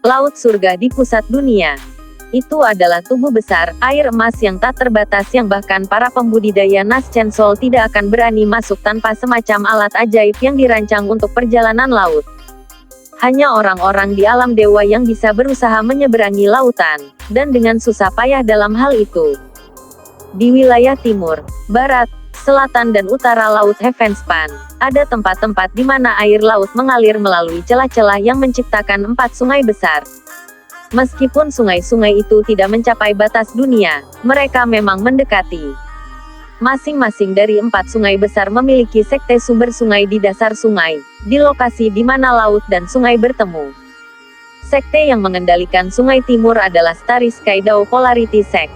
Laut surga di pusat dunia. Itu adalah tubuh besar, air emas yang tak terbatas yang bahkan para pembudidaya Nas Chensol tidak akan berani masuk tanpa semacam alat ajaib yang dirancang untuk perjalanan laut. Hanya orang-orang di alam dewa yang bisa berusaha menyeberangi lautan, dan dengan susah payah dalam hal itu. Di wilayah timur, barat, selatan dan utara Laut Heavenspan, ada tempat-tempat di mana air laut mengalir melalui celah-celah yang menciptakan 4 sungai besar. Meskipun sungai-sungai itu tidak mencapai batas dunia, mereka memang mendekati. Masing-masing dari 4 sungai besar memiliki sekte sumber sungai di dasar sungai, di lokasi di mana laut dan sungai bertemu. Sekte yang mengendalikan sungai timur adalah Starry Sky Dao Polarity Sect.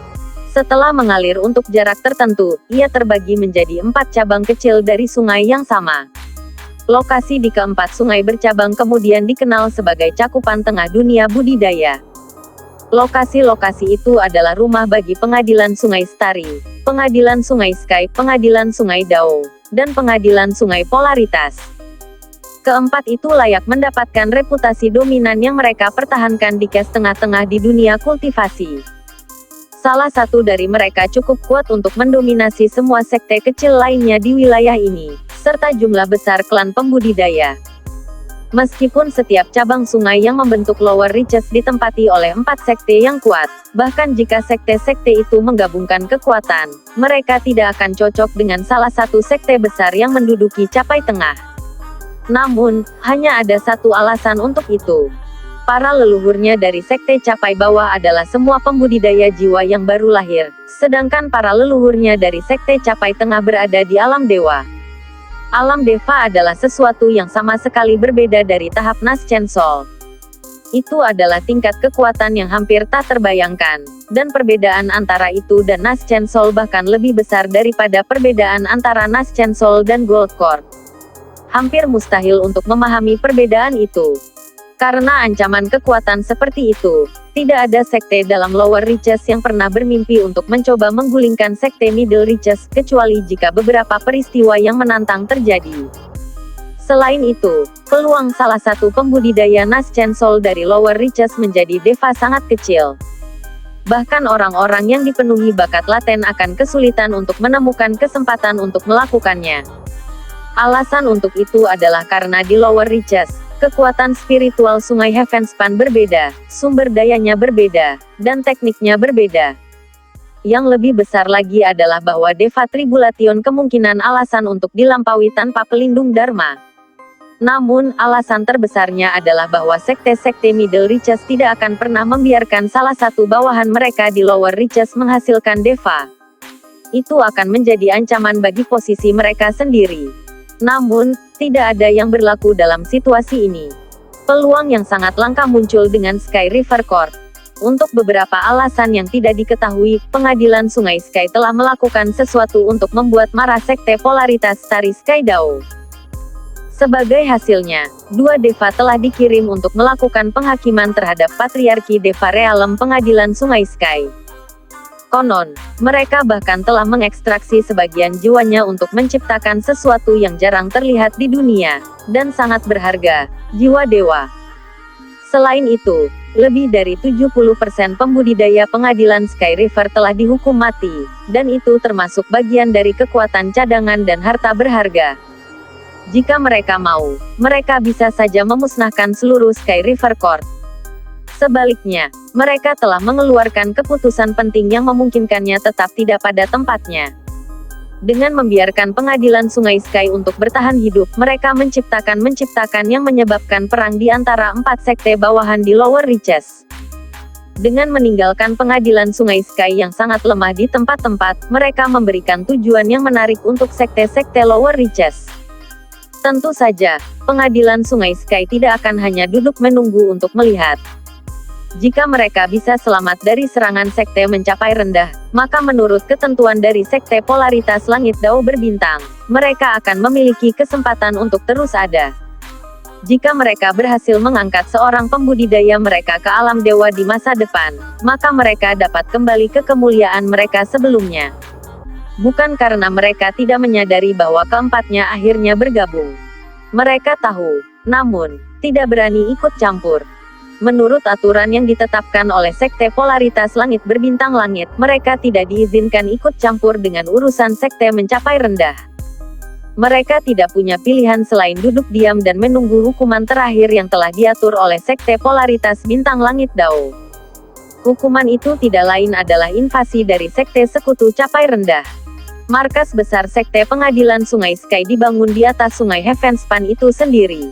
Setelah mengalir untuk jarak tertentu, ia terbagi menjadi 4 cabang kecil dari sungai yang sama. Lokasi di keempat sungai bercabang kemudian dikenal sebagai cakupan tengah dunia budidaya. Lokasi-lokasi itu adalah rumah bagi pengadilan Sungai Starry, pengadilan Sungai Sky, pengadilan Sungai Dao, dan pengadilan Sungai Polaritas. Keempat itu layak mendapatkan reputasi dominan yang mereka pertahankan di kes tengah-tengah di dunia kultivasi. Salah satu dari mereka cukup kuat untuk mendominasi semua sekte kecil lainnya di wilayah ini, serta jumlah besar klan pembudidaya. Meskipun setiap cabang sungai yang membentuk Lower Reaches ditempati oleh 4 sekte yang kuat, bahkan jika sekte-sekte itu menggabungkan kekuatan, mereka tidak akan cocok dengan salah satu sekte besar yang menduduki capai tengah. Namun, hanya ada satu alasan untuk itu. Para leluhurnya dari sekte capai bawah adalah semua pembudidaya jiwa yang baru lahir, sedangkan para leluhurnya dari sekte capai tengah berada di alam dewa. Alam deva adalah sesuatu yang sama sekali berbeda dari tahap Nas Chensol. Itu adalah tingkat kekuatan yang hampir tak terbayangkan, dan perbedaan antara itu dan Nas Chensol bahkan lebih besar daripada perbedaan antara Nas Chensol dan Gold Court. Hampir mustahil untuk memahami perbedaan itu. Karena ancaman kekuatan seperti itu, tidak ada sekte dalam Lower Reaches yang pernah bermimpi untuk mencoba menggulingkan sekte Middle Reaches, kecuali jika beberapa peristiwa yang menantang terjadi. Selain itu, peluang salah satu pembudidaya Nas Chensol dari Lower Reaches menjadi deva sangat kecil. Bahkan orang-orang yang dipenuhi bakat laten akan kesulitan untuk menemukan kesempatan untuk melakukannya. Alasan untuk itu adalah karena di Lower Reaches, kekuatan spiritual Sungai Heavenspan berbeda, sumber dayanya berbeda, dan tekniknya berbeda. Yang lebih besar lagi adalah bahwa Deva Tribulation kemungkinan alasan untuk dilampaui tanpa pelindung Dharma. Namun, alasan terbesarnya adalah bahwa sekte-sekte Middle Reaches tidak akan pernah membiarkan salah satu bawahan mereka di Lower Reaches menghasilkan Deva. Itu akan menjadi ancaman bagi posisi mereka sendiri. Namun, tidak ada yang berlaku dalam situasi ini. Peluang yang sangat langka muncul dengan Sky River Court. Untuk beberapa alasan yang tidak diketahui, pengadilan Sungai Sky telah melakukan sesuatu untuk membuat marah sekte polaritas Starry Sky Dao. Sebagai hasilnya, 2 deva telah dikirim untuk melakukan penghakiman terhadap Patriarki Deva Realem Pengadilan Sungai Sky. Konon, mereka bahkan telah mengekstraksi sebagian jiwanya untuk menciptakan sesuatu yang jarang terlihat di dunia, dan sangat berharga, jiwa dewa. Selain itu, lebih dari 70% pembudidaya pengadilan Sky River telah dihukum mati, dan itu termasuk bagian dari kekuatan cadangan dan harta berharga. Jika mereka mau, mereka bisa saja memusnahkan seluruh Sky River Court. Sebaliknya, mereka telah mengeluarkan keputusan penting yang memungkinkannya tetap tidak pada tempatnya. Dengan membiarkan pengadilan Sungai Sky untuk bertahan hidup, mereka menciptakan yang menyebabkan perang di antara 4 sekte bawahan di Lower Reaches. Dengan meninggalkan pengadilan Sungai Sky yang sangat lemah di tempat-tempat, mereka memberikan tujuan yang menarik untuk sekte-sekte Lower Reaches. Tentu saja, pengadilan Sungai Sky tidak akan hanya duduk menunggu untuk melihat. Jika mereka bisa selamat dari serangan sekte mencapai rendah, maka menurut ketentuan dari sekte polaritas langit Dao berbintang, mereka akan memiliki kesempatan untuk terus ada. Jika mereka berhasil mengangkat seorang pembudidaya mereka ke alam dewa di masa depan, maka mereka dapat kembali ke kemuliaan mereka sebelumnya. Bukan karena mereka tidak menyadari bahwa keempatnya akhirnya bergabung. Mereka tahu, namun, tidak berani ikut campur. Menurut aturan yang ditetapkan oleh Sekte Polaritas Langit Berbintang Langit, mereka tidak diizinkan ikut campur dengan urusan sekte mencapai rendah. Mereka tidak punya pilihan selain duduk diam dan menunggu hukuman terakhir yang telah diatur oleh Sekte Polaritas Bintang Langit Dao. Hukuman itu tidak lain adalah invasi dari Sekte Sekutu Capai Rendah. Markas besar Sekte Pengadilan Sungai Sky dibangun di atas Sungai Heavenspan itu sendiri.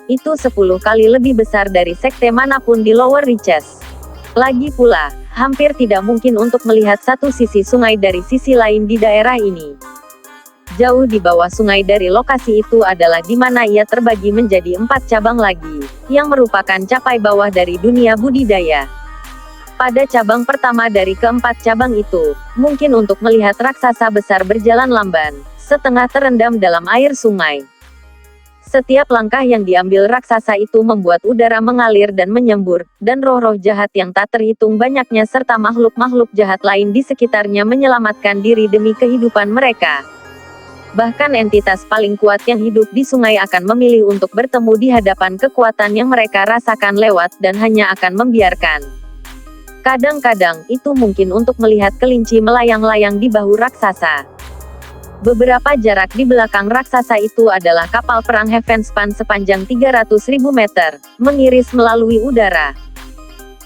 Itu 10 kali lebih besar dari sekte manapun di Lower Reaches. Lagi pula, hampir tidak mungkin untuk melihat satu sisi sungai dari sisi lain di daerah ini. Jauh di bawah sungai dari lokasi itu adalah di mana ia terbagi menjadi 4 cabang lagi, yang merupakan capai bawah dari dunia budidaya. Pada cabang pertama dari keempat cabang itu, mungkin untuk melihat raksasa besar berjalan lamban, setengah terendam dalam air sungai. Setiap langkah yang diambil raksasa itu membuat udara mengalir dan menyembur, dan roh-roh jahat yang tak terhitung banyaknya serta makhluk-makhluk jahat lain di sekitarnya menyelamatkan diri demi kehidupan mereka. Bahkan entitas paling kuat yang hidup di sungai akan memilih untuk bertemu di hadapan kekuatan yang mereka rasakan lewat dan hanya akan membiarkan. Kadang-kadang, itu mungkin untuk melihat kelinci melayang-layang di bahu raksasa. Beberapa jarak di belakang raksasa itu adalah kapal perang Heavenspan sepanjang 300.000 meter, mengiris melalui udara.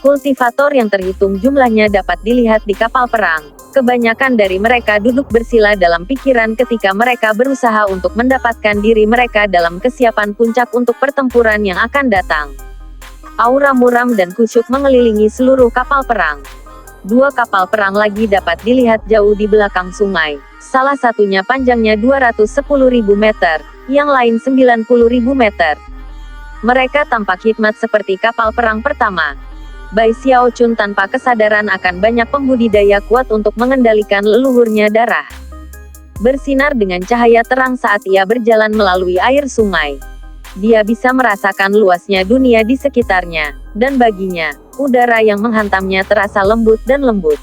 Kultivator yang terhitung jumlahnya dapat dilihat di kapal perang. Kebanyakan dari mereka duduk bersila dalam pikiran ketika mereka berusaha untuk mendapatkan diri mereka dalam kesiapan puncak untuk pertempuran yang akan datang. Aura muram dan kusyuk mengelilingi seluruh kapal perang. 2 kapal perang lagi dapat dilihat jauh di belakang sungai. Salah satunya panjangnya 210.000 meter, yang lain 90.000 meter. Mereka tampak hikmat seperti kapal perang pertama. Bai Xiaochun tanpa kesadaran akan banyak pembudidaya kuat untuk mengendalikan leluhurnya darah. Bersinar dengan cahaya terang saat ia berjalan melalui air sungai. Dia bisa merasakan luasnya dunia di sekitarnya, dan baginya, udara yang menghantamnya terasa lembut dan lembut.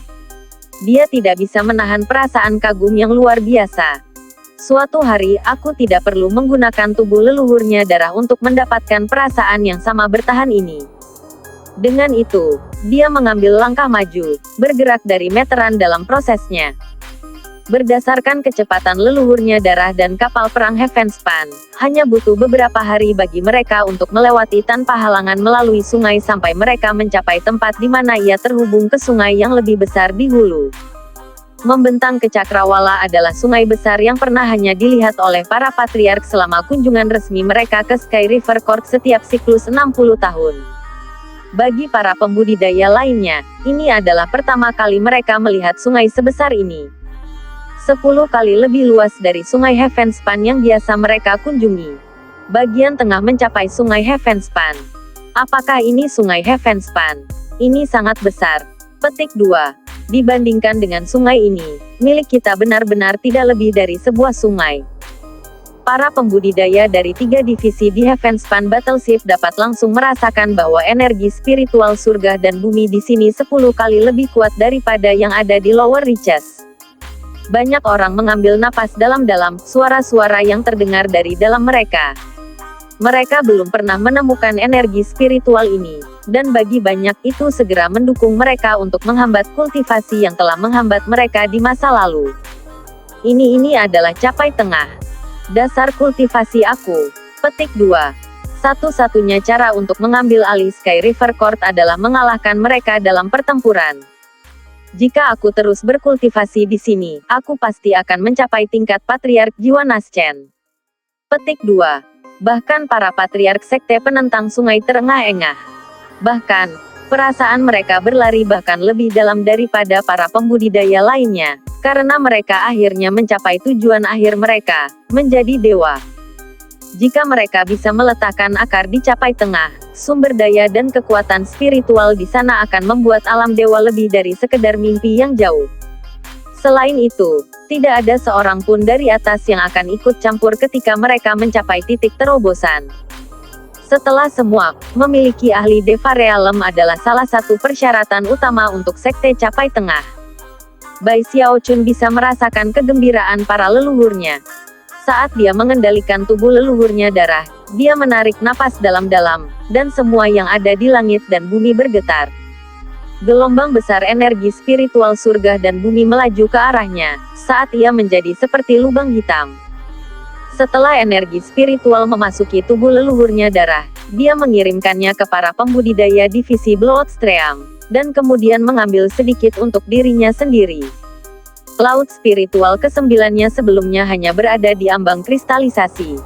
Dia tidak bisa menahan perasaan kagum yang luar biasa. Suatu hari, aku tidak perlu menggunakan tubuh leluhurnya darah untuk mendapatkan perasaan yang sama bertahan ini. Dengan itu, dia mengambil langkah maju, bergerak dari meteran dalam prosesnya. Berdasarkan kecepatan leluhurnya darah dan kapal perang Heavenspan, hanya butuh beberapa hari bagi mereka untuk melewati tanpa halangan melalui sungai sampai mereka mencapai tempat di mana ia terhubung ke sungai yang lebih besar di hulu. Membentang ke Cakrawala adalah sungai besar yang pernah hanya dilihat oleh para patriark selama kunjungan resmi mereka ke Sky River Court setiap siklus 60 tahun. Bagi para pembudidaya lainnya, ini adalah pertama kali mereka melihat sungai sebesar ini. 10 kali lebih luas dari sungai Heavenspan yang biasa mereka kunjungi. Bagian tengah mencapai sungai Heavenspan. Apakah ini sungai Heavenspan? Ini sangat besar. Petik 2. Dibandingkan dengan sungai ini, milik kita benar-benar tidak lebih dari sebuah sungai. Para pembudidaya dari 3 divisi di Heavenspan Battleship dapat langsung merasakan bahwa energi spiritual surga dan bumi di sini 10 kali lebih kuat daripada yang ada di Lower Reaches. Banyak orang mengambil napas dalam-dalam, suara-suara yang terdengar dari dalam mereka. Mereka belum pernah menemukan energi spiritual ini, dan bagi banyak itu segera mendukung mereka untuk menghambat kultivasi yang telah menghambat mereka di masa lalu. Ini adalah capai tengah. Dasar kultivasi aku. Petik 2. Satu-satunya cara untuk mengambil alih Sky River Court adalah mengalahkan mereka dalam pertempuran. Jika aku terus berkultivasi di sini, aku pasti akan mencapai tingkat patriark jiwa Naschen. Petik 2. Bahkan para patriark sekte penentang sungai terengah-engah. Bahkan, perasaan mereka berlari bahkan lebih dalam daripada para pembudidaya lainnya, karena mereka akhirnya mencapai tujuan akhir mereka, menjadi dewa. Jika mereka bisa meletakkan akar di capai tengah, sumber daya dan kekuatan spiritual di sana akan membuat alam dewa lebih dari sekedar mimpi yang jauh. Selain itu, tidak ada seorang pun dari atas yang akan ikut campur ketika mereka mencapai titik terobosan. Setelah semua, memiliki ahli Deva Realm adalah salah satu persyaratan utama untuk sekte capai tengah. Bai Xiaochun bisa merasakan kegembiraan para leluhurnya. Saat dia mengendalikan tubuh leluhurnya darah, dia menarik napas dalam-dalam, dan semua yang ada di langit dan bumi bergetar. Gelombang besar energi spiritual surga dan bumi melaju ke arahnya, saat ia menjadi seperti lubang hitam. Setelah energi spiritual memasuki tubuh leluhurnya darah, dia mengirimkannya ke para pembudidaya divisi Bloodstream, dan kemudian mengambil sedikit untuk dirinya sendiri. Laut spiritual ke-9-nya sebelumnya hanya berada di ambang kristalisasi.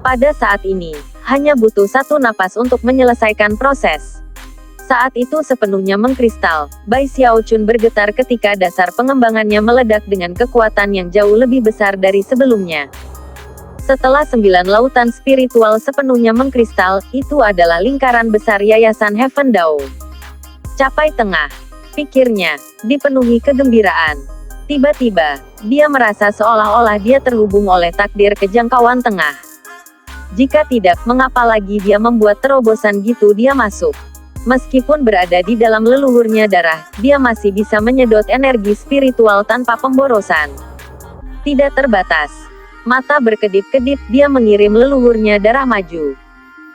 Pada saat ini, hanya butuh satu napas untuk menyelesaikan proses. Saat itu sepenuhnya mengkristal, Bai Xiaochun bergetar ketika dasar pengembangannya meledak dengan kekuatan yang jauh lebih besar dari sebelumnya. Setelah 9 lautan spiritual sepenuhnya mengkristal, itu adalah lingkaran besar Yayasan Heaven Dao. Capai tengah, pikirnya, dipenuhi kegembiraan. Tiba-tiba, dia merasa seolah-olah dia terhubung oleh takdir ke jangkauan tengah. Jika tidak, mengapa lagi dia membuat terobosan gitu dia masuk? Meskipun berada di dalam leluhurnya darah, dia masih bisa menyedot energi spiritual tanpa pemborosan. Tidak terbatas. Mata berkedip-kedip, dia mengirim leluhurnya darah maju.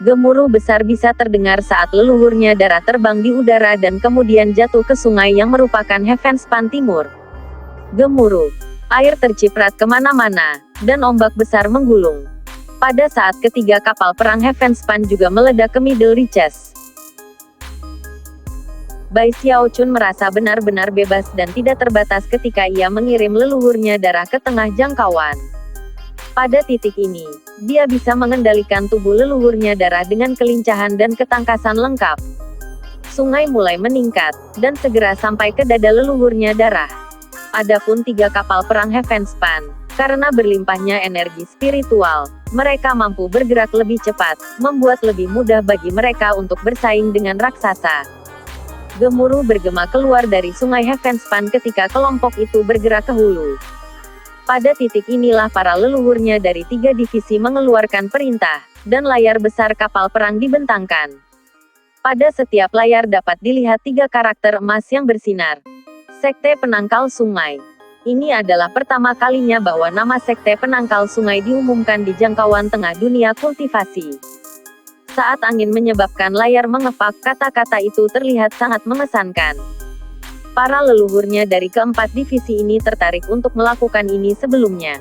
Gemuruh besar bisa terdengar saat leluhurnya darah terbang di udara dan kemudian jatuh ke sungai yang merupakan Heavenspan Timur. Gemuruh, air terciprat kemana-mana, dan ombak besar menggulung. Pada saat ketiga kapal perang Heavenspan juga meledak ke Middle Reaches. Bai Xiaochun merasa benar-benar bebas dan tidak terbatas ketika ia mengirim leluhurnya darah ke tengah jangkauan. Pada titik ini, dia bisa mengendalikan tubuh leluhurnya darah dengan kelincahan dan ketangkasan lengkap. Sungai mulai meningkat, dan segera sampai ke dada leluhurnya darah. Adapun 3 kapal perang Heavenspan, karena berlimpahnya energi spiritual, mereka mampu bergerak lebih cepat, membuat lebih mudah bagi mereka untuk bersaing dengan raksasa. Gemuruh bergema keluar dari sungai Heavenspan ketika kelompok itu bergerak ke hulu. Pada titik inilah para leluhurnya dari 3 divisi mengeluarkan perintah, dan layar besar kapal perang dibentangkan. Pada setiap layar dapat dilihat 3 karakter emas yang bersinar. Sekte Penangkal Sungai. Ini adalah pertama kalinya bahwa nama Sekte Penangkal Sungai diumumkan di jangkauan tengah dunia kultivasi. Saat angin menyebabkan layar mengepak, kata-kata itu terlihat sangat mengesankan. Para leluhurnya dari keempat divisi ini tertarik untuk melakukan ini sebelumnya.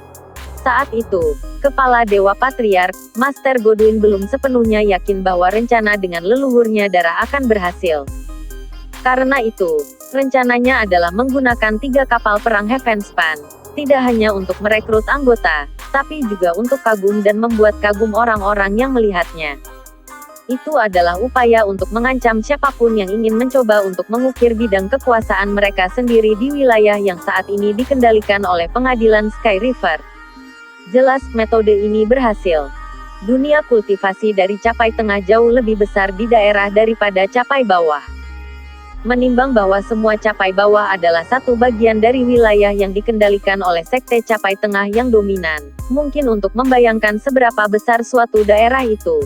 Saat itu, Kepala Dewa Patriark, Master Godwin belum sepenuhnya yakin bahwa rencana dengan leluhurnya darah akan berhasil. Karena itu, rencananya adalah menggunakan 3 kapal perang Heavenspan, tidak hanya untuk merekrut anggota, tapi juga untuk kagum dan membuat kagum orang-orang yang melihatnya. Itu adalah upaya untuk mengancam siapapun yang ingin mencoba untuk mengukir bidang kekuasaan mereka sendiri di wilayah yang saat ini dikendalikan oleh pengadilan Sky River. Jelas, metode ini berhasil. Dunia kultivasi dari capai tengah jauh lebih besar di daerah daripada capai bawah. Menimbang bahwa semua capai bawah adalah satu bagian dari wilayah yang dikendalikan oleh sekte capai tengah yang dominan, mungkin untuk membayangkan seberapa besar suatu daerah itu.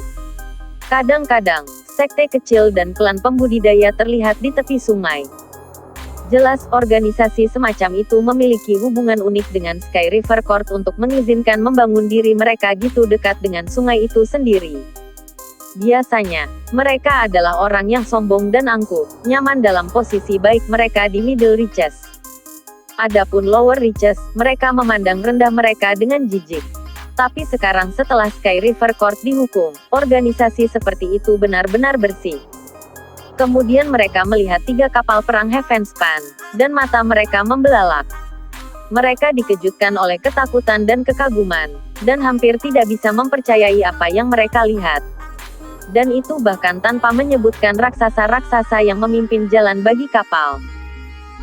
Kadang-kadang, sekte kecil dan klan pembudidaya terlihat di tepi sungai. Jelas, organisasi semacam itu memiliki hubungan unik dengan Sky River Court untuk mengizinkan membangun diri mereka gitu dekat dengan sungai itu sendiri. Biasanya, mereka adalah orang yang sombong dan angkuh, nyaman dalam posisi baik mereka di Middle Reaches. Adapun Lower Reaches, mereka memandang rendah mereka dengan jijik. Tapi sekarang setelah Sky River Court dihukum, organisasi seperti itu benar-benar bersih. Kemudian mereka melihat 3 kapal perang Heavenspan, dan mata mereka membelalak. Mereka dikejutkan oleh ketakutan dan kekaguman, dan hampir tidak bisa mempercayai apa yang mereka lihat. Dan itu bahkan tanpa menyebutkan raksasa-raksasa yang memimpin jalan bagi kapal.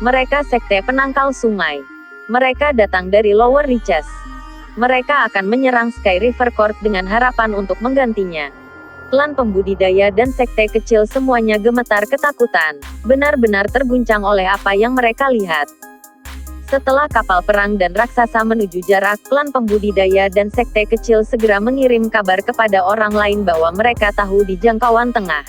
Mereka sekte penangkal sungai. Mereka datang dari Lower Reaches. Mereka akan menyerang Sky River Court dengan harapan untuk menggantinya. Klan pembudidaya dan sekte kecil semuanya gemetar ketakutan, benar-benar terguncang oleh apa yang mereka lihat. Setelah kapal perang dan raksasa menuju jarak, klan pembudidaya dan sekte kecil segera mengirim kabar kepada orang lain bahwa mereka tahu di jangkauan tengah.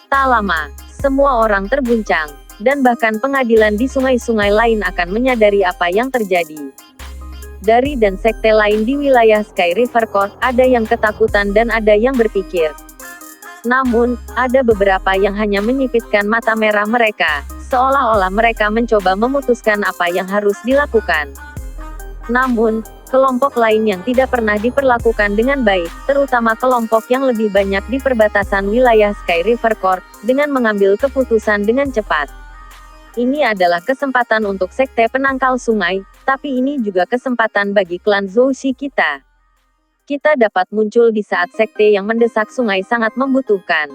Tak lama, semua orang terguncang, dan bahkan pengadilan di sungai-sungai lain akan menyadari apa yang terjadi. Dari dan sekte lain di wilayah Sky River Court, ada yang ketakutan dan ada yang berpikir. Namun, ada beberapa yang hanya menyipitkan mata merah mereka, seolah-olah mereka mencoba memutuskan apa yang harus dilakukan. Namun, kelompok lain yang tidak pernah diperlakukan dengan baik, terutama kelompok yang lebih banyak di perbatasan wilayah Sky River Court, dengan mengambil keputusan dengan cepat. Ini adalah kesempatan untuk sekte penangkal sungai, tapi ini juga kesempatan bagi klan Zoushi kita. Kita dapat muncul di saat sekte yang mendesak sungai sangat membutuhkan.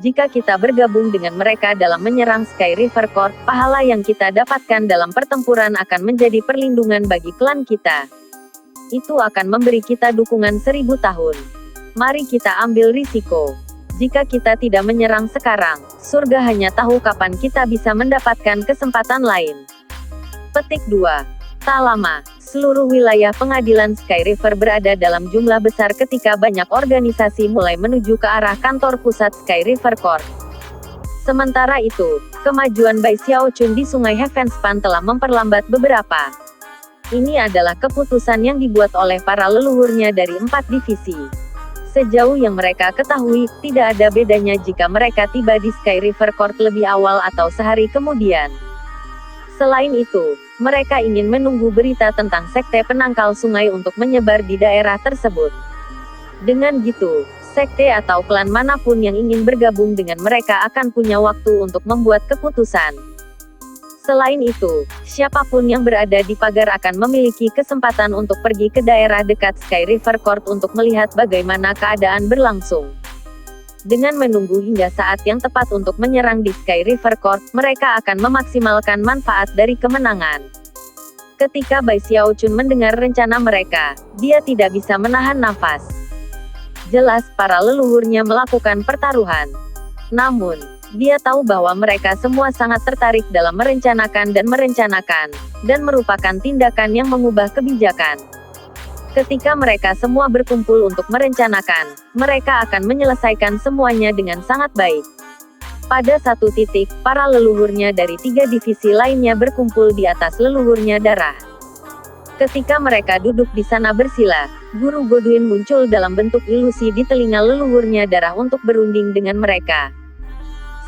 Jika kita bergabung dengan mereka dalam menyerang Sky River Court, pahala yang kita dapatkan dalam pertempuran akan menjadi perlindungan bagi klan kita. Itu akan memberi kita dukungan 1000 tahun. Mari kita ambil risiko. Jika kita tidak menyerang sekarang, surga hanya tahu kapan kita bisa mendapatkan kesempatan lain. Petik 2. Tak lama, seluruh wilayah pengadilan Sky River berada dalam jumlah besar ketika banyak organisasi mulai menuju ke arah kantor pusat Sky River Court. Sementara itu, kemajuan Bai Xiaochun di Sungai Heavenspan telah memperlambat beberapa. Ini adalah keputusan yang dibuat oleh para leluhurnya dari 4 divisi. Sejauh yang mereka ketahui, tidak ada bedanya jika mereka tiba di Sky River Court lebih awal atau sehari kemudian. Selain itu, mereka ingin menunggu berita tentang sekte penangkal sungai untuk menyebar di daerah tersebut. Dengan gitu, sekte atau klan manapun yang ingin bergabung dengan mereka akan punya waktu untuk membuat keputusan. Selain itu, siapapun yang berada di pagar akan memiliki kesempatan untuk pergi ke daerah dekat Sky River Court untuk melihat bagaimana keadaan berlangsung. Dengan menunggu hingga saat yang tepat untuk menyerang di Sky River Court, mereka akan memaksimalkan manfaat dari kemenangan. Ketika Bai Xiaochun mendengar rencana mereka, dia tidak bisa menahan nafas. Jelas para leluhurnya melakukan pertaruhan. Namun, dia tahu bahwa mereka semua sangat tertarik dalam merencanakan, dan merupakan tindakan yang mengubah kebijakan. Ketika mereka semua berkumpul untuk merencanakan, mereka akan menyelesaikan semuanya dengan sangat baik. Pada satu titik, para leluhurnya dari 3 divisi lainnya berkumpul di atas leluhurnya darah. Ketika mereka duduk di sana bersila, Guru Godwin muncul dalam bentuk ilusi di telinga leluhurnya darah untuk berunding dengan mereka.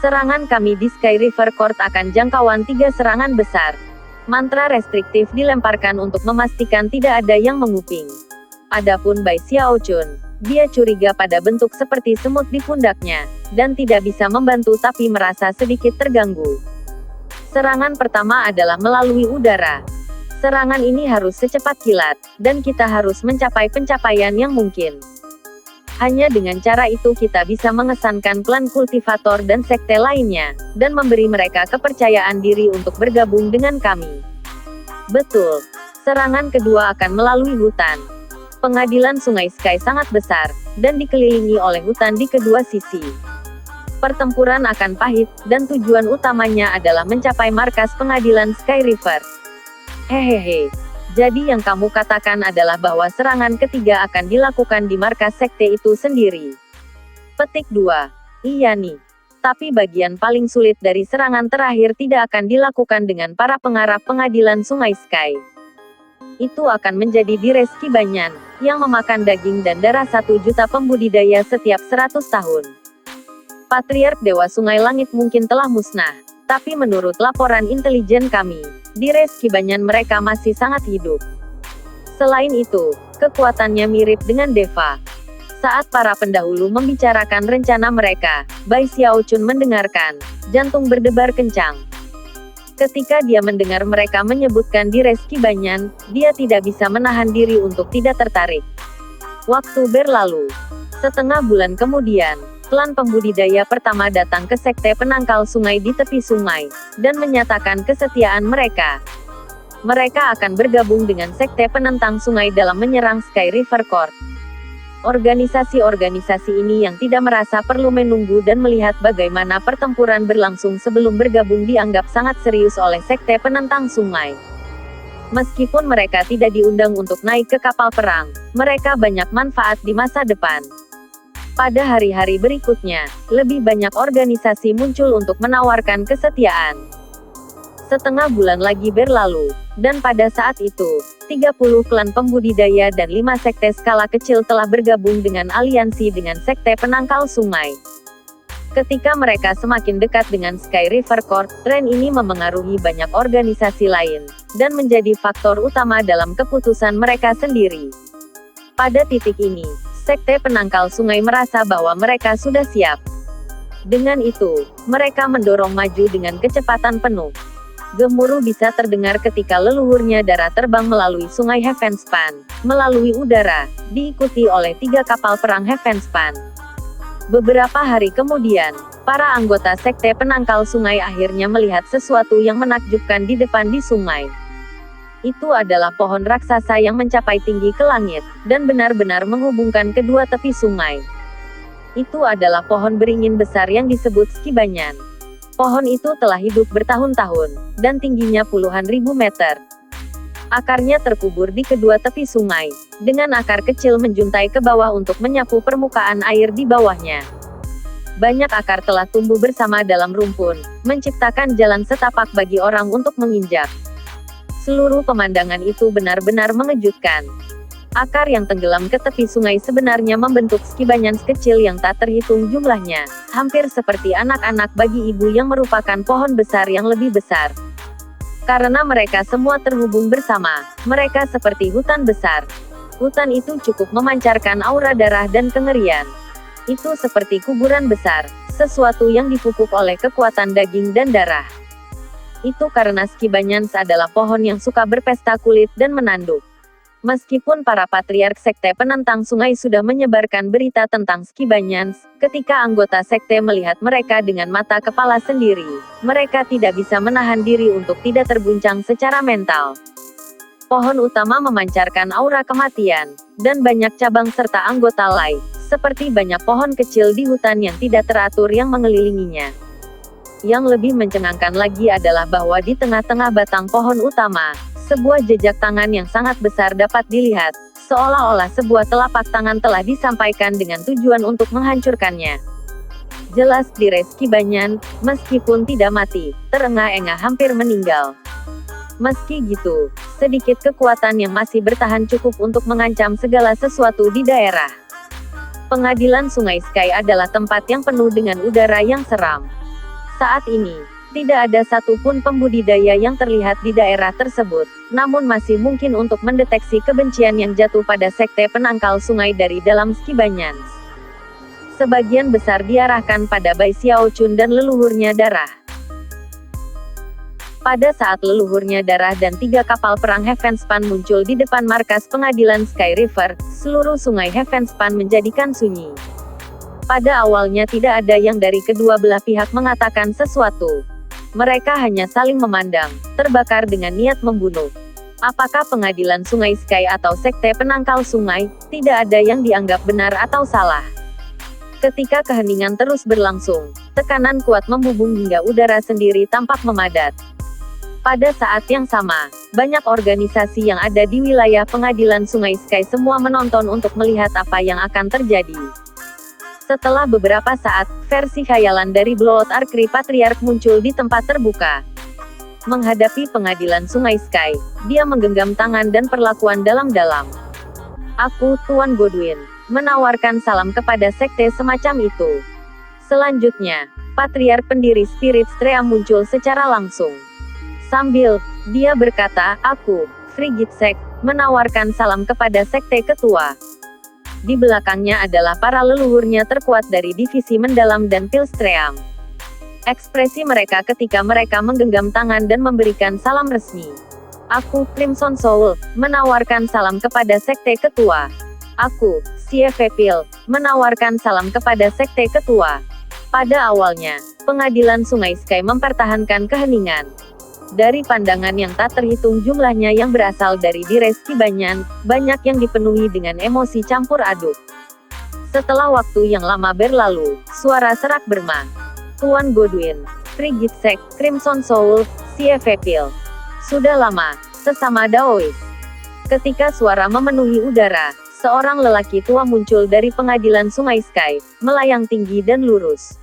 Serangan kami di Sky River Court akan jangkauan 3 serangan besar. Mantra restriktif dilemparkan untuk memastikan tidak ada yang menguping. Adapun Bai Xiaochun, dia curiga pada bentuk seperti semut di pundaknya, dan tidak bisa membantu tapi merasa sedikit terganggu. Serangan pertama adalah melalui udara. Serangan ini harus secepat kilat, dan kita harus mencapai pencapaian yang mungkin. Hanya dengan cara itu kita bisa mengesankan klan kultivator dan sekte lainnya, dan memberi mereka kepercayaan diri untuk bergabung dengan kami. Betul. Serangan kedua akan melalui hutan. Pengadilan Sungai Sky sangat besar, dan dikelilingi oleh hutan di kedua sisi. Pertempuran akan pahit, dan tujuan utamanya adalah mencapai markas pengadilan Sky River. Hehehe. Jadi yang kamu katakan adalah bahwa serangan ketiga akan dilakukan di markas sekte itu sendiri. Petik 2. Iya nih. Tapi bagian paling sulit dari serangan terakhir tidak akan dilakukan dengan para pengarah pengadilan Sungai Sky. Itu akan menjadi di Reski Banyan, yang memakan daging dan darah 1 juta pembudidaya setiap 100 tahun. Patriark Dewa Sungai Langit mungkin telah musnah. Tapi menurut laporan intelijen kami, di Reski Banyan mereka masih sangat hidup. Selain itu, kekuatannya mirip dengan Deva. Saat para pendahulu membicarakan rencana mereka, Bai Xiaochun mendengarkan, jantung berdebar kencang. Ketika dia mendengar mereka menyebutkan di Reski Banyan, dia tidak bisa menahan diri untuk tidak tertarik. Waktu berlalu. Setengah bulan kemudian, klan pembudidaya pertama datang ke sekte penangkal sungai di tepi sungai, dan menyatakan kesetiaan mereka. Mereka akan bergabung dengan sekte penentang sungai dalam menyerang Sky River Court. Organisasi-organisasi ini yang tidak merasa perlu menunggu dan melihat bagaimana pertempuran berlangsung sebelum bergabung dianggap sangat serius oleh sekte penentang sungai. Meskipun mereka tidak diundang untuk naik ke kapal perang, mereka banyak manfaat di masa depan. Pada hari-hari berikutnya, lebih banyak organisasi muncul untuk menawarkan kesetiaan. Setengah bulan lagi berlalu. Dan pada saat itu, 30 klan pembudidaya dan 5 sekte skala kecil telah bergabung dengan aliansi dengan sekte penangkal sungai. Ketika mereka semakin dekat dengan Sky River Court, tren ini memengaruhi banyak organisasi lain, dan menjadi faktor utama dalam keputusan mereka sendiri. Pada titik ini, sekte penangkal sungai merasa bahwa mereka sudah siap. Dengan itu, mereka mendorong maju dengan kecepatan penuh. Gemuruh bisa terdengar ketika leluhurnya Dara terbang melalui sungai Heavenspan, melalui udara, diikuti oleh 3 kapal perang Heavenspan. Beberapa hari kemudian, para anggota sekte penangkal sungai akhirnya melihat sesuatu yang menakjubkan di depan di sungai. Itu adalah pohon raksasa yang mencapai tinggi ke langit, dan benar-benar menghubungkan kedua tepi sungai. Itu adalah pohon beringin besar yang disebut Skibanyan. Pohon itu telah hidup bertahun-tahun, dan tingginya puluhan ribu meter. Akarnya terkubur di kedua tepi sungai, dengan akar kecil menjuntai ke bawah untuk menyapu permukaan air di bawahnya. Banyak akar telah tumbuh bersama dalam rumpun, menciptakan jalan setapak bagi orang untuk menginjak. Seluruh pemandangan itu benar-benar mengejutkan. Akar yang tenggelam ke tepi sungai sebenarnya membentuk Skibanyan kecil yang tak terhitung jumlahnya, hampir seperti anak-anak bagi ibu yang merupakan pohon besar yang lebih besar. Karena mereka semua terhubung bersama, mereka seperti hutan besar. Hutan itu cukup memancarkan aura darah dan kengerian. Itu seperti kuburan besar, sesuatu yang dipupuk oleh kekuatan daging dan darah. Itu karena Skibanyan adalah pohon yang suka berpesta kulit dan menanduk. Meskipun para patriark sekte penentang sungai sudah menyebarkan berita tentang Skibanyan, ketika anggota sekte melihat mereka dengan mata kepala sendiri, mereka tidak bisa menahan diri untuk tidak terguncang secara mental. Pohon utama memancarkan aura kematian, dan banyak cabang serta anggota lain, seperti banyak pohon kecil di hutan yang tidak teratur yang mengelilinginya. Yang lebih mencengangkan lagi adalah bahwa di tengah-tengah batang pohon utama, sebuah jejak tangan yang sangat besar dapat dilihat, seolah-olah sebuah telapak tangan telah disampaikan dengan tujuan untuk menghancurkannya. Jelas diri Skibanyan, meskipun tidak mati, terengah-engah hampir meninggal. Meski gitu, sedikit kekuatan yang masih bertahan cukup untuk mengancam segala sesuatu di daerah. Pengadilan Sungai Sky adalah tempat yang penuh dengan udara yang seram. Saat ini, tidak ada satupun pembudidaya yang terlihat di daerah tersebut, namun masih mungkin untuk mendeteksi kebencian yang jatuh pada sekte penangkal sungai dari dalam Skibanyan. Sebagian besar diarahkan pada Bai Xiaochun dan leluhurnya Darah. Pada saat leluhurnya Darah dan 3 kapal perang Heavenspan muncul di depan markas pengadilan Sky River, seluruh sungai Heavenspan menjadikan sunyi. Pada awalnya tidak ada yang dari kedua belah pihak mengatakan sesuatu. Mereka hanya saling memandang, terbakar dengan niat membunuh. Apakah pengadilan Sungai Sky atau sekte penangkal sungai, tidak ada yang dianggap benar atau salah. Ketika keheningan terus berlangsung, tekanan kuat membubung hingga udara sendiri tampak memadat. Pada saat yang sama, banyak organisasi yang ada di wilayah pengadilan Sungai Sky semua menonton untuk melihat apa yang akan terjadi. Setelah beberapa saat, versi khayalan dari Blood Archery Patriarch muncul di tempat terbuka. Menghadapi pengadilan Sungai Sky, dia menggenggam tangan dan perlakuan dalam-dalam. Aku, Tuan Godwin, menawarkan salam kepada sekte semacam itu. Selanjutnya, Patriarch pendiri Spirit Strea muncul secara langsung. Sambil, dia berkata, aku, Frigid Sect, menawarkan salam kepada sekte ketua. Di belakangnya adalah para leluhurnya terkuat dari divisi mendalam dan Pilstream. Ekspresi mereka ketika mereka menggenggam tangan dan memberikan salam resmi. Aku, Crimson Soul, menawarkan salam kepada sekte ketua. Aku, Sievepil, menawarkan salam kepada sekte ketua. Pada awalnya, pengadilan Sungai Sky mempertahankan keheningan. Dari pandangan yang tak terhitung jumlahnya yang berasal dari diri Skibanyan, banyak yang dipenuhi dengan emosi campur aduk. Setelah waktu yang lama berlalu, suara serak berma. Tuan Godwin, Frigid Sect, Crimson Soul, Sievepil. Sudah lama, sesama Daois. Ketika suara memenuhi udara, seorang lelaki tua muncul dari pengadilan Sungai Sky, melayang tinggi dan lurus.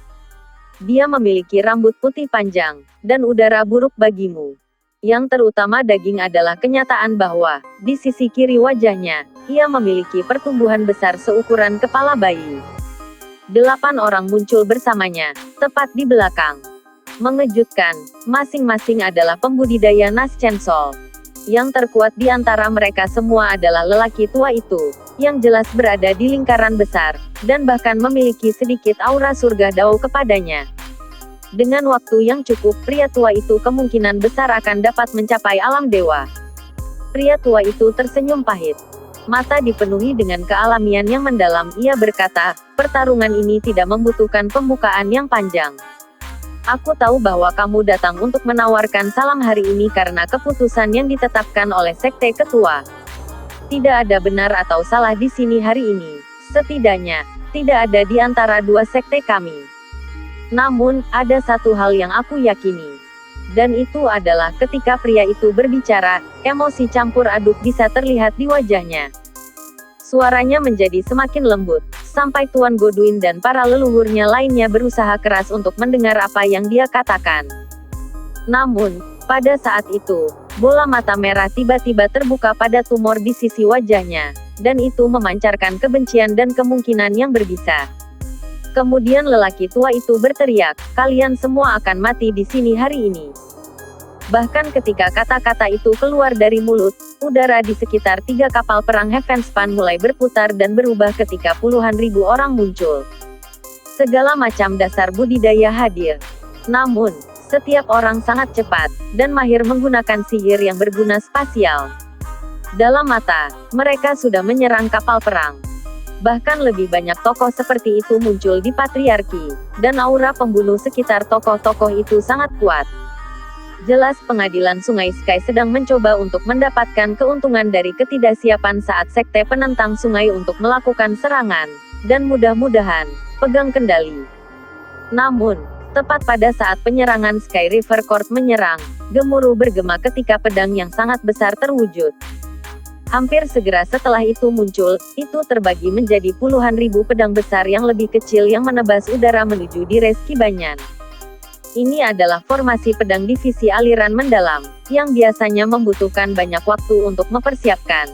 Dia memiliki rambut putih panjang, dan udara buruk bagimu. Yang terutama daging adalah kenyataan bahwa, di sisi kiri wajahnya, ia memiliki pertumbuhan besar seukuran kepala bayi. 8 orang muncul bersamanya, tepat di belakang. Mengejutkan, masing-masing adalah pembudidaya Nas Chensol. Yang terkuat di antara mereka semua adalah lelaki tua itu, yang jelas berada di lingkaran besar, dan bahkan memiliki sedikit aura surga Dao kepadanya. Dengan waktu yang cukup, pria tua itu kemungkinan besar akan dapat mencapai alam dewa. Pria tua itu tersenyum pahit. Mata dipenuhi dengan kealamian yang mendalam, ia berkata, pertarungan ini tidak membutuhkan pembukaan yang panjang. Aku tahu bahwa kamu datang untuk menawarkan salam hari ini karena keputusan yang ditetapkan oleh Sekte Ketua. Tidak ada benar atau salah di sini hari ini. Setidaknya, tidak ada di antara dua sekte kami. Namun, ada satu hal yang aku yakini. Dan itu adalah ketika pria itu berbicara, emosi campur aduk bisa terlihat di wajahnya. Suaranya menjadi semakin lembut, sampai Tuan Goduin dan para leluhurnya lainnya berusaha keras untuk mendengar apa yang dia katakan. Namun, pada saat itu, bola mata merah tiba-tiba terbuka pada tumor di sisi wajahnya, dan itu memancarkan kebencian dan kemungkinan yang berbisa. Kemudian lelaki tua itu berteriak, kalian semua akan mati di sini hari ini. Bahkan ketika kata-kata itu keluar dari mulut, udara di sekitar 3 kapal perang Heavenspan mulai berputar dan berubah ketika puluhan ribu orang muncul. Segala macam dasar budidaya hadir. Namun, setiap orang sangat cepat, dan mahir menggunakan sihir yang berguna spasial. Dalam mata, mereka sudah menyerang kapal perang. Bahkan lebih banyak tokoh seperti itu muncul di patriarki, dan aura pembunuh sekitar tokoh-tokoh itu sangat kuat. Jelas pengadilan Sungai Sky sedang mencoba untuk mendapatkan keuntungan dari ketidaksiapan saat sekte penentang sungai untuk melakukan serangan, dan mudah-mudahan, pegang kendali. Namun, tepat pada saat penyerangan Sky River Court menyerang, gemuruh bergema ketika pedang yang sangat besar terwujud. Hampir segera setelah itu muncul, itu terbagi menjadi puluhan ribu pedang besar yang lebih kecil yang menebas udara menuju di Reski Banyan. Ini adalah formasi pedang divisi aliran mendalam, yang biasanya membutuhkan banyak waktu untuk mempersiapkan.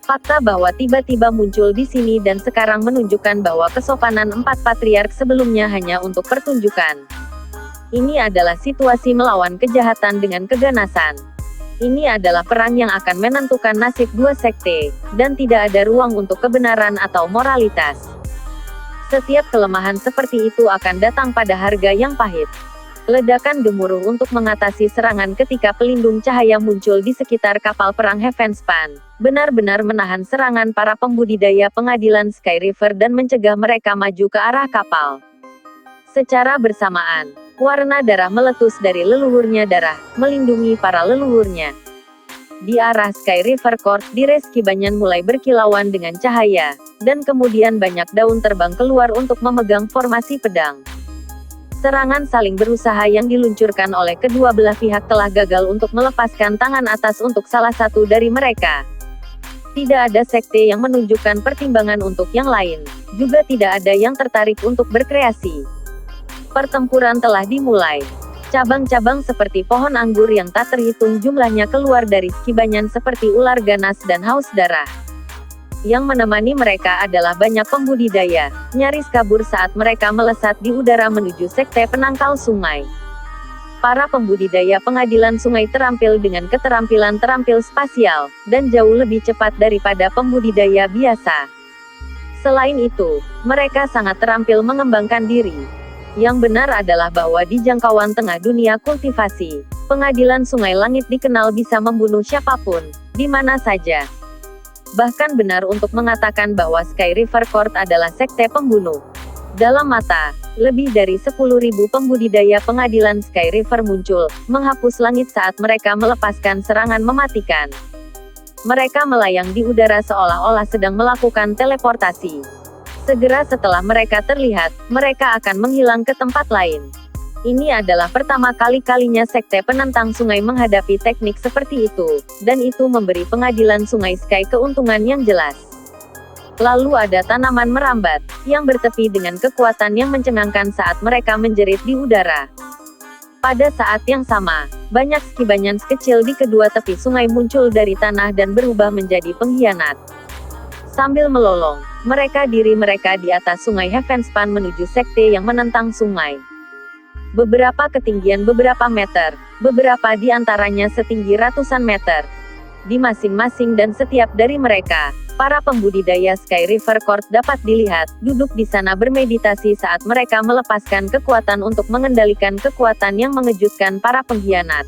Fakta bahwa tiba-tiba muncul di sini dan sekarang menunjukkan bahwa kesopanan 4 patriark sebelumnya hanya untuk pertunjukan. Ini adalah situasi melawan kejahatan dengan keganasan. Ini adalah perang yang akan menentukan nasib dua sekte, dan tidak ada ruang untuk kebenaran atau moralitas. Setiap kelemahan seperti itu akan datang pada harga yang pahit. Ledakan gemuruh untuk mengatasi serangan ketika pelindung cahaya muncul di sekitar kapal perang Heavenspan, benar-benar menahan serangan para pembudidaya pengadilan Sky River dan mencegah mereka maju ke arah kapal. Secara bersamaan, warna darah meletus dari leluhurnya darah, melindungi para leluhurnya. Di arah Sky River Court, di Reski Banyan mulai berkilauan dengan cahaya, dan kemudian banyak daun terbang keluar untuk memegang formasi pedang. Serangan saling berusaha yang diluncurkan oleh kedua belah pihak telah gagal untuk melepaskan tangan atas untuk salah satu dari mereka. Tidak ada sekte yang menunjukkan pertimbangan untuk yang lain, juga tidak ada yang tertarik untuk berkreasi. Pertempuran telah dimulai. Cabang-cabang seperti pohon anggur yang tak terhitung jumlahnya keluar dari Reski Banyan seperti ular ganas dan haus darah. Yang menemani mereka adalah banyak pembudidaya, nyaris kabur saat mereka melesat di udara menuju sekte penangkal sungai. Para pembudidaya pengadilan sungai terampil dengan keterampilan terampil spasial, dan jauh lebih cepat daripada pembudidaya biasa. Selain itu, mereka sangat terampil mengembangkan diri. Yang benar adalah bahwa di jangkauan tengah dunia kultivasi, pengadilan Sungai Langit dikenal bisa membunuh siapapun, di mana saja. Bahkan benar untuk mengatakan bahwa Sky River Court adalah sekte pembunuh. Dalam mata, lebih dari 10.000 pembudidaya pengadilan Sky River muncul, menghapus langit saat mereka melepaskan serangan mematikan. Mereka melayang di udara seolah-olah sedang melakukan teleportasi. Segera setelah mereka terlihat, mereka akan menghilang ke tempat lain. Ini adalah pertama kalinya sekte penentang sungai menghadapi teknik seperti itu, dan itu memberi pengadilan Sungai Sky keuntungan yang jelas. Lalu ada tanaman merambat, yang bertepi dengan kekuatan yang mencengangkan saat mereka menjerit di udara. Pada saat yang sama, banyak skibanyan kecil di kedua tepi sungai muncul dari tanah dan berubah menjadi pengkhianat. Sambil melolong, diri mereka di atas sungai Heavenspan menuju sekte yang menentang sungai. Beberapa ketinggian beberapa meter, beberapa di antaranya setinggi ratusan meter. Di masing-masing dan setiap dari mereka, para pembudidaya Sky River Court dapat dilihat, duduk di sana bermeditasi saat mereka melepaskan kekuatan untuk mengendalikan kekuatan yang mengejutkan para pengkhianat.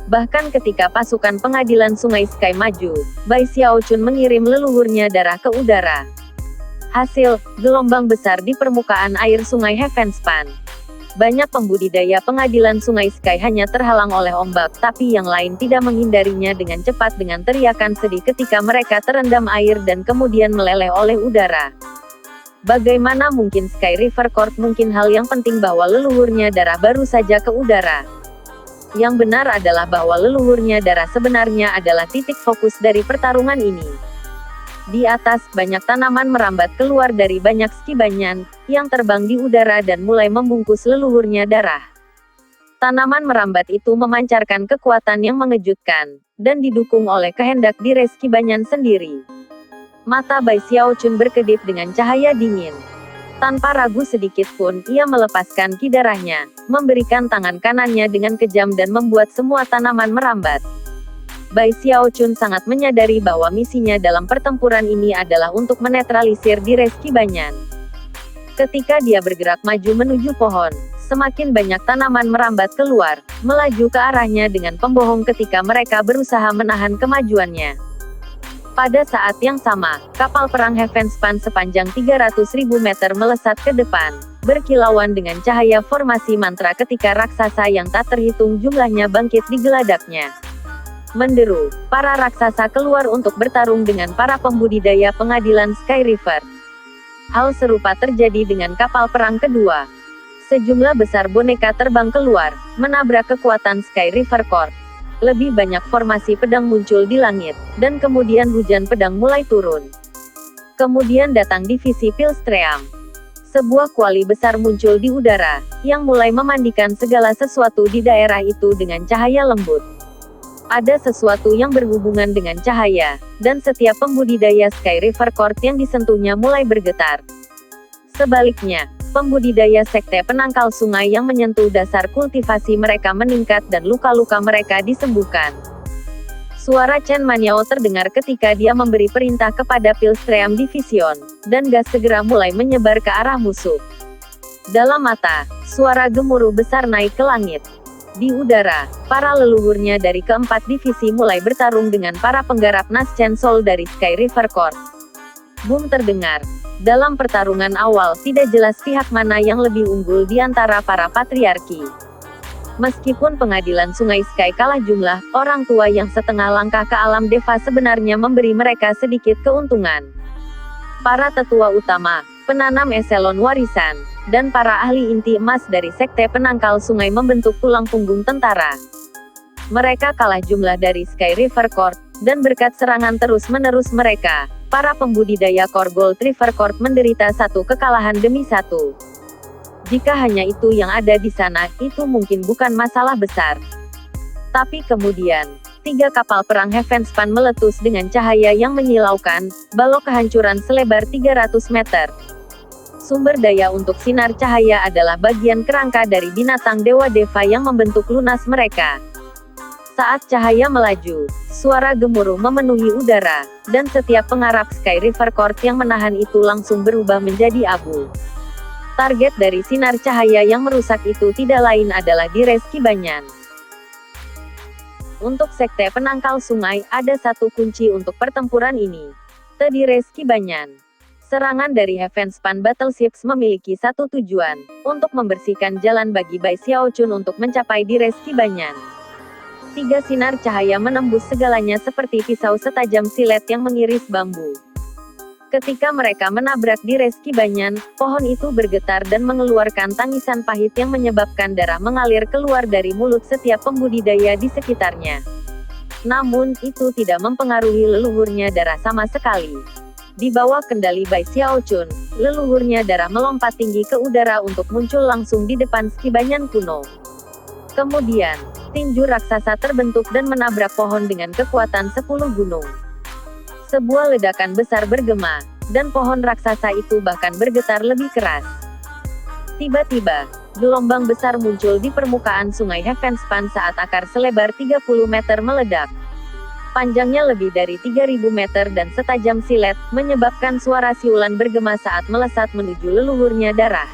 Bahkan ketika pasukan pengadilan sungai Sky maju, Bai Xiaochun mengirim leluhurnya darah ke udara. Hasil, gelombang besar di permukaan air sungai Heavenspan. Banyak pembudidaya pengadilan sungai Sky hanya terhalang oleh ombak, tapi yang lain tidak menghindarinya dengan cepat dengan teriakan sedih ketika mereka terendam air dan kemudian meleleh oleh udara. Bagaimana mungkin Sky River Court mungkin hal yang penting bahwa leluhurnya darah baru saja ke udara? Yang benar adalah bahwa leluhurnya darah sebenarnya adalah titik fokus dari pertarungan ini. Di atas, banyak tanaman merambat keluar dari banyak skibanyan, yang terbang di udara dan mulai membungkus leluhurnya darah. Tanaman merambat itu memancarkan kekuatan yang mengejutkan, dan didukung oleh kehendak diri skibanyan sendiri. Mata Bai Xiaochun berkedip dengan cahaya dingin. Tanpa ragu sedikit pun, ia melepaskan ki darahnya, memberikan tangan kanannya dengan kejam dan membuat semua tanaman merambat. Bai Xiaochun sangat menyadari bahwa misinya dalam pertempuran ini adalah untuk menetralisir diri skibanyan. Ketika dia bergerak maju menuju pohon, semakin banyak tanaman merambat keluar, melaju ke arahnya dengan pembohong ketika mereka berusaha menahan kemajuannya. Pada saat yang sama, kapal perang Heavenspan sepanjang 300.000 meter melesat ke depan, berkilauan dengan cahaya formasi mantra ketika raksasa yang tak terhitung jumlahnya bangkit di geladaknya. Menderu, para raksasa keluar untuk bertarung dengan para pembudidaya pengadilan Sky River. Hal serupa terjadi dengan kapal perang kedua. Sejumlah besar boneka terbang keluar, menabrak kekuatan Sky River Court. Lebih banyak formasi pedang muncul di langit, dan kemudian hujan pedang mulai turun. Kemudian datang divisi Pilstream. Sebuah kuali besar muncul di udara, yang mulai memandikan segala sesuatu di daerah itu dengan cahaya lembut. Ada sesuatu yang berhubungan dengan cahaya, dan setiap pembudidaya Sky River Court yang disentuhnya mulai bergetar. Sebaliknya, pembudidaya sekte penangkal sungai yang menyentuh dasar kultivasi mereka meningkat dan luka-luka mereka disembuhkan. Suara Chen Maniao terdengar ketika dia memberi perintah kepada Pilstream Division, dan gas segera mulai menyebar ke arah musuh. Dalam mata, suara gemuruh besar naik ke langit. Di udara, para leluhurnya dari keempat divisi mulai bertarung dengan para penggarap Nas Chen Soul dari Sky River Court. Boom terdengar. Dalam pertarungan awal, tidak jelas pihak mana yang lebih unggul di antara para patriarki. Meskipun pengadilan Sungai Sky kalah jumlah, orang tua yang setengah langkah ke alam Deva sebenarnya memberi mereka sedikit keuntungan. Para tetua utama, penanam eselon warisan, dan para ahli inti emas dari sekte penangkal sungai membentuk tulang punggung tentara. Mereka kalah jumlah dari Sky River Court, dan berkat serangan terus-menerus mereka, para pembudidaya Core Gold River Court menderita satu kekalahan demi satu. Jika hanya itu yang ada di sana, itu mungkin bukan masalah besar. Tapi kemudian, 3 kapal perang Heavenspan meletus dengan cahaya yang menyilaukan, balok kehancuran selebar 300 meter. Sumber daya untuk sinar cahaya adalah bagian kerangka dari binatang Dewa Deva yang membentuk lunas mereka. Saat cahaya melaju, suara gemuruh memenuhi udara, dan setiap pengarap Sky River Court yang menahan itu langsung berubah menjadi abu. Target dari sinar cahaya yang merusak itu tidak lain adalah diri skibanyan. Untuk sekte penangkal sungai, ada satu kunci untuk pertempuran ini. Diri skibanyan. Serangan dari Heavenspan Battleships memiliki satu tujuan, untuk membersihkan jalan bagi Bai Xiaochun untuk mencapai diri skibanyan. 3 sinar cahaya menembus segalanya seperti pisau setajam silet yang mengiris bambu. Ketika mereka menabrak diri skibanyan, pohon itu bergetar dan mengeluarkan tangisan pahit yang menyebabkan darah mengalir keluar dari mulut setiap pembudidaya di sekitarnya. Namun, itu tidak mempengaruhi leluhurnya darah sama sekali. Di bawah kendali Bai Xiaochun, leluhurnya darah melompat tinggi ke udara untuk muncul langsung di depan skibanyan kuno. Kemudian, tinju raksasa terbentuk dan menabrak pohon dengan kekuatan 10 gunung. Sebuah ledakan besar bergema, dan pohon raksasa itu bahkan bergetar lebih keras. Tiba-tiba, gelombang besar muncul di permukaan sungai Heavenspan saat akar selebar 30 meter meledak. Panjangnya lebih dari 3000 meter dan setajam silet, menyebabkan suara siulan bergema saat melesat menuju leluhurnya darah.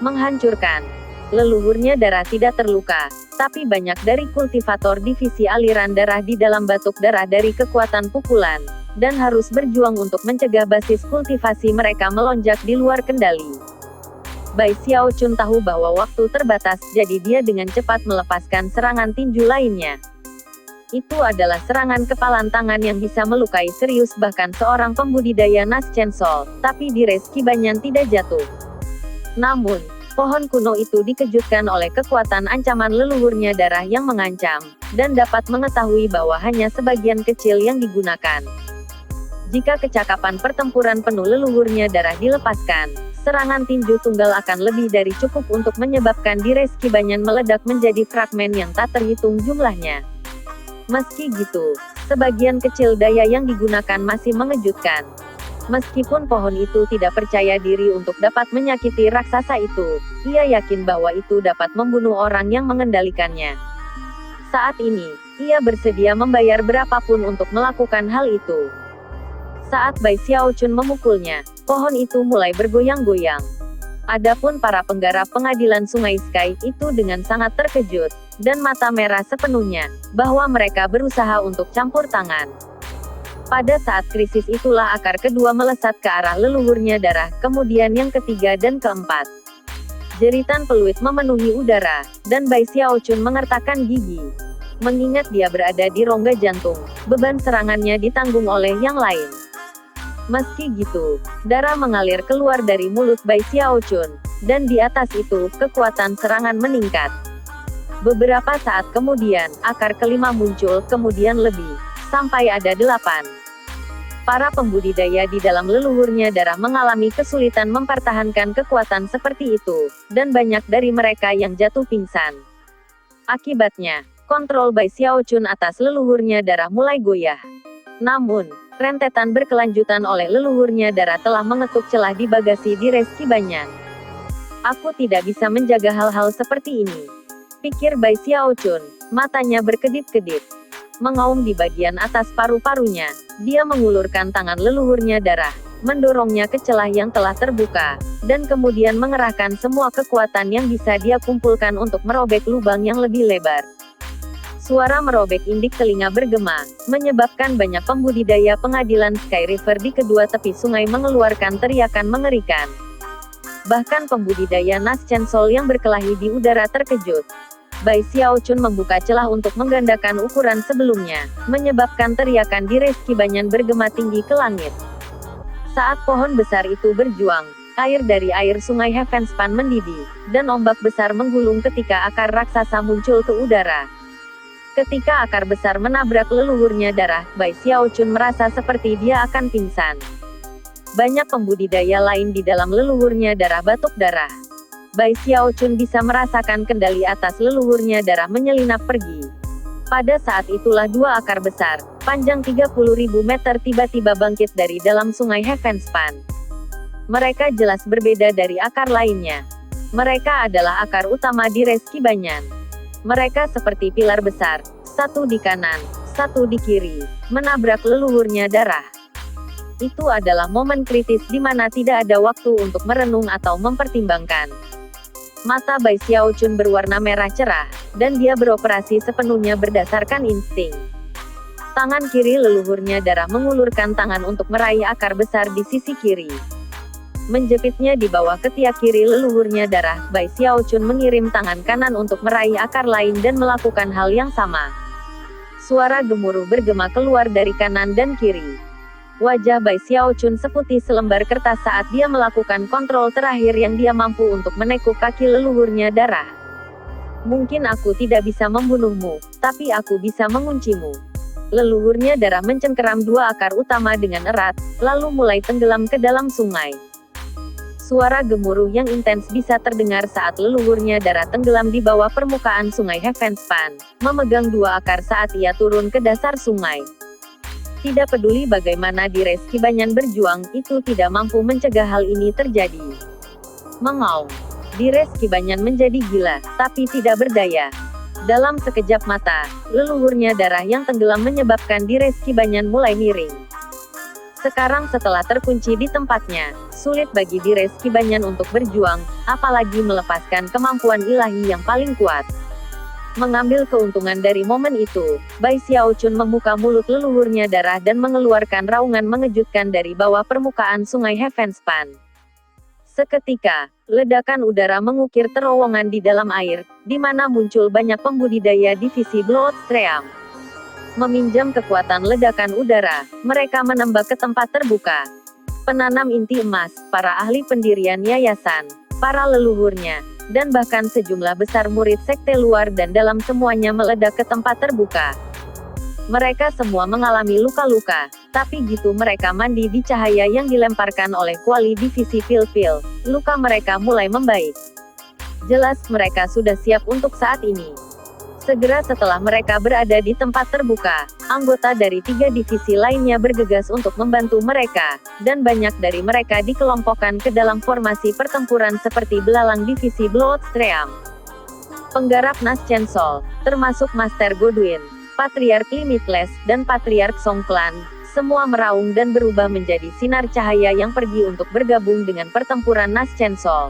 Menghancurkan. Leluhurnya darah tidak terluka, tapi banyak dari kultivator divisi aliran darah di dalam batuk darah dari kekuatan pukulan, dan harus berjuang untuk mencegah basis kultivasi mereka melonjak di luar kendali. Bai Xiaochun tahu bahwa waktu terbatas, jadi dia dengan cepat melepaskan serangan tinju lainnya. Itu adalah serangan kepalan tangan yang bisa melukai serius bahkan seorang pembudidaya Nas Chensol, tapi di Reski Banyan tidak jatuh. Namun, pohon kuno itu dikejutkan oleh kekuatan ancaman leluhurnya darah yang mengancam, dan dapat mengetahui bahwa hanya sebagian kecil yang digunakan. Jika kecakapan pertempuran penuh leluhurnya darah dilepaskan, serangan tinju tunggal akan lebih dari cukup untuk menyebabkan di Reski Banyan meledak menjadi fragmen yang tak terhitung jumlahnya. Meski gitu, sebagian kecil daya yang digunakan masih mengejutkan. Meskipun pohon itu tidak percaya diri untuk dapat menyakiti raksasa itu, ia yakin bahwa itu dapat membunuh orang yang mengendalikannya. Saat ini, ia bersedia membayar berapapun untuk melakukan hal itu. Saat Bai Xiaochun memukulnya, pohon itu mulai bergoyang-goyang. Adapun para penggarap pengadilan Sungai Sky itu dengan sangat terkejut, dan mata merah sepenuhnya, bahwa mereka berusaha untuk campur tangan. Pada saat krisis itulah akar kedua melesat ke arah leluhurnya darah, kemudian yang ketiga dan keempat. Jeritan peluit memenuhi udara, dan Bai Xiaochun mengertakkan gigi. Mengingat dia berada di rongga jantung, beban serangannya ditanggung oleh yang lain. Meski gitu, darah mengalir keluar dari mulut Bai Xiaochun, dan di atas itu, kekuatan serangan meningkat. Beberapa saat kemudian, akar kelima muncul, kemudian lebih, sampai ada 8. Para pembudidaya di dalam leluhurnya darah mengalami kesulitan mempertahankan kekuatan seperti itu, dan banyak dari mereka yang jatuh pingsan. Akibatnya, kontrol Bai Xiaochun atas leluhurnya darah mulai goyah. Namun, rentetan berkelanjutan oleh leluhurnya darah telah mengetuk celah di bagasi di Reski Banyan. Aku tidak bisa menjaga hal-hal seperti ini, pikir Bai Xiaochun, matanya berkedip-kedip. Mengaum di bagian atas paru-parunya, dia mengulurkan tangan leluhurnya darah, mendorongnya ke celah yang telah terbuka, dan kemudian mengerahkan semua kekuatan yang bisa dia kumpulkan untuk merobek lubang yang lebih lebar. Suara merobek indik telinga bergema, menyebabkan banyak pembudidaya pengadilan Sky River di kedua tepi sungai mengeluarkan teriakan mengerikan. Bahkan pembudidaya Nas Chensol yang berkelahi di udara terkejut. Bai Xiaochun membuka celah untuk menggandakan ukuran sebelumnya, menyebabkan teriakan di Reski Banyan bergema tinggi ke langit. Saat pohon besar itu berjuang, air dari air sungai Heavenspan mendidih, dan ombak besar menggulung ketika akar raksasa muncul ke udara. Ketika akar besar menabrak leluhurnya darah, Bai Xiaochun merasa seperti dia akan pingsan. Banyak pembudidaya lain di dalam leluhurnya darah batuk darah. Bai Xiaochun bisa merasakan kendali atas leluhurnya darah menyelinap pergi. Pada saat itulah dua akar besar, panjang 30.000 meter tiba-tiba bangkit dari dalam sungai Heavenspan. Mereka jelas berbeda dari akar lainnya. Mereka adalah akar utama di Reski Banyan. Mereka seperti pilar besar, satu di kanan, satu di kiri, menabrak leluhurnya darah. Itu adalah momen kritis di mana tidak ada waktu untuk merenung atau mempertimbangkan. Mata Bai Xiaochun berwarna merah cerah, dan dia beroperasi sepenuhnya berdasarkan insting. Tangan kiri leluhurnya darah mengulurkan tangan untuk meraih akar besar di sisi kiri. Menjepitnya di bawah ketiak kiri leluhurnya darah, Bai Xiaochun mengirim tangan kanan untuk meraih akar lain dan melakukan hal yang sama. Suara gemuruh bergema keluar dari kanan dan kiri. Wajah Bai Xiaochun seputih selembar kertas saat dia melakukan kontrol terakhir yang dia mampu untuk menekuk kaki leluhurnya darah. Mungkin aku tidak bisa membunuhmu, tapi aku bisa menguncimu. Leluhurnya darah mencengkeram dua akar utama dengan erat, lalu mulai tenggelam ke dalam sungai. Suara gemuruh yang intens bisa terdengar saat leluhurnya darah tenggelam di bawah permukaan sungai Heavenspan, memegang dua akar saat ia turun ke dasar sungai. Tidak peduli bagaimana Dires Kibanyan berjuang, itu tidak mampu mencegah hal ini terjadi. Mengaum. Dires Kibanyan menjadi gila, tapi tidak berdaya. Dalam sekejap mata, leluhurnya darah yang tenggelam menyebabkan Dires Kibanyan mulai miring. Sekarang setelah terkunci di tempatnya, sulit bagi Dires Kibanyan untuk berjuang, apalagi melepaskan kemampuan ilahi yang paling kuat. Mengambil keuntungan dari momen itu, Bai Xiaochun membuka mulut leluhurnya darah dan mengeluarkan raungan mengejutkan dari bawah permukaan sungai Heavenspan. Seketika, ledakan udara mengukir terowongan di dalam air, di mana muncul banyak pembudidaya divisi Bloodstream. Meminjam kekuatan ledakan udara, mereka menembak ke tempat terbuka. Penanam inti emas, para ahli pendirian yayasan, para leluhurnya, dan bahkan sejumlah besar murid sekte luar dan dalam semuanya meledak ke tempat terbuka. Mereka semua mengalami luka-luka, tapi gitu mereka mandi di cahaya yang dilemparkan oleh kuali divisi Pil-Pil, luka mereka mulai membaik. Jelas mereka sudah siap untuk saat ini. Segera setelah mereka berada di tempat terbuka, anggota dari 3 divisi lainnya bergegas untuk membantu mereka, dan banyak dari mereka dikelompokkan ke dalam formasi pertempuran seperti belalang divisi Bloodstream. Penggarap Nas Chancel, termasuk Master Godwin, Patriark Limitless, dan Patriark Songklan, semua meraung dan berubah menjadi sinar cahaya yang pergi untuk bergabung dengan pertempuran Nas Chancel.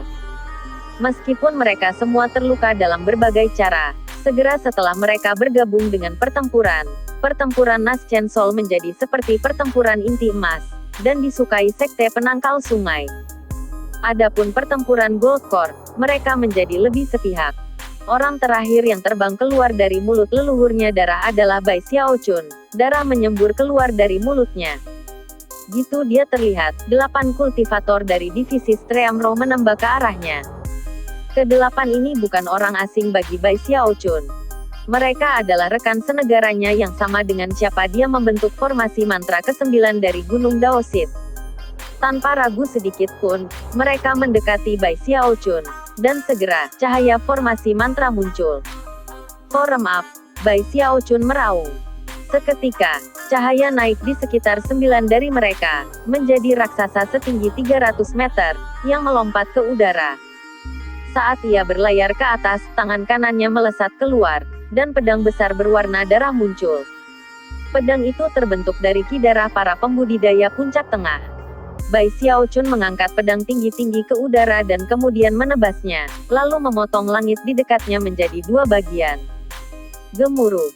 Meskipun mereka semua terluka dalam berbagai cara, segera setelah mereka bergabung dengan pertempuran Nas Chancel menjadi seperti pertempuran inti emas, dan disukai sekte penangkal sungai. Adapun pertempuran Goldcore, mereka menjadi lebih sepihak. Orang terakhir yang terbang keluar dari mulut leluhurnya darah adalah Bai Xiaochun, darah menyembur keluar dari mulutnya. Gitu dia terlihat, 8 kultivator dari divisi Stream Roh menembak ke arahnya. Kedelapan ini bukan orang asing bagi Bai Xiaochun. Mereka adalah rekan senegaranya yang sama dengan siapa dia membentuk formasi mantra ke-9 dari Gunung Daosit. Tanpa ragu sedikit pun, mereka mendekati Bai Xiaochun, dan segera, cahaya formasi mantra muncul. Form up, Bai Xiaochun meraung. Seketika, cahaya naik di sekitar 9 dari mereka, menjadi raksasa setinggi 300 meter, yang melompat ke udara. Saat ia berlayar ke atas, tangan kanannya melesat keluar, dan pedang besar berwarna darah muncul. Pedang itu terbentuk dari ki darah para pembudidaya puncak tengah. Bai Xiaochun mengangkat pedang tinggi-tinggi ke udara dan kemudian menebasnya, lalu memotong langit di dekatnya menjadi 2 bagian. Gemuruh.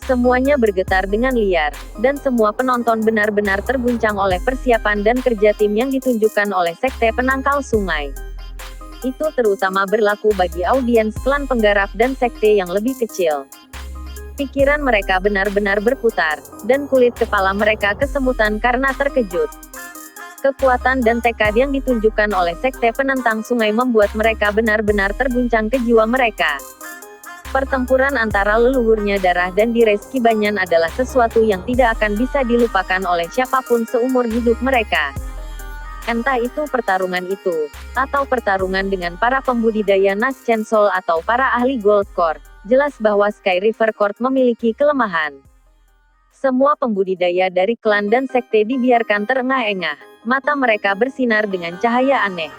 Semuanya bergetar dengan liar, dan semua penonton benar-benar terguncang oleh persiapan dan kerja tim yang ditunjukkan oleh sekte penangkal sungai. Itu terutama berlaku bagi audiens klan penggarap dan sekte yang lebih kecil. Pikiran mereka benar-benar berputar, dan kulit kepala mereka kesemutan karena terkejut. Kekuatan dan tekad yang ditunjukkan oleh sekte penentang sungai membuat mereka benar-benar terguncang ke jiwa mereka. Pertempuran antara leluhurnya darah dan Dires Kibanyan adalah sesuatu yang tidak akan bisa dilupakan oleh siapapun seumur hidup mereka. Entah itu pertarungan itu, atau pertarungan dengan para pembudidaya Nas Chancel atau para ahli Goldcore, jelas bahwa Sky River Court memiliki kelemahan. Semua pembudidaya dari klan dan sekte dibiarkan terengah-engah, mata mereka bersinar dengan cahaya aneh.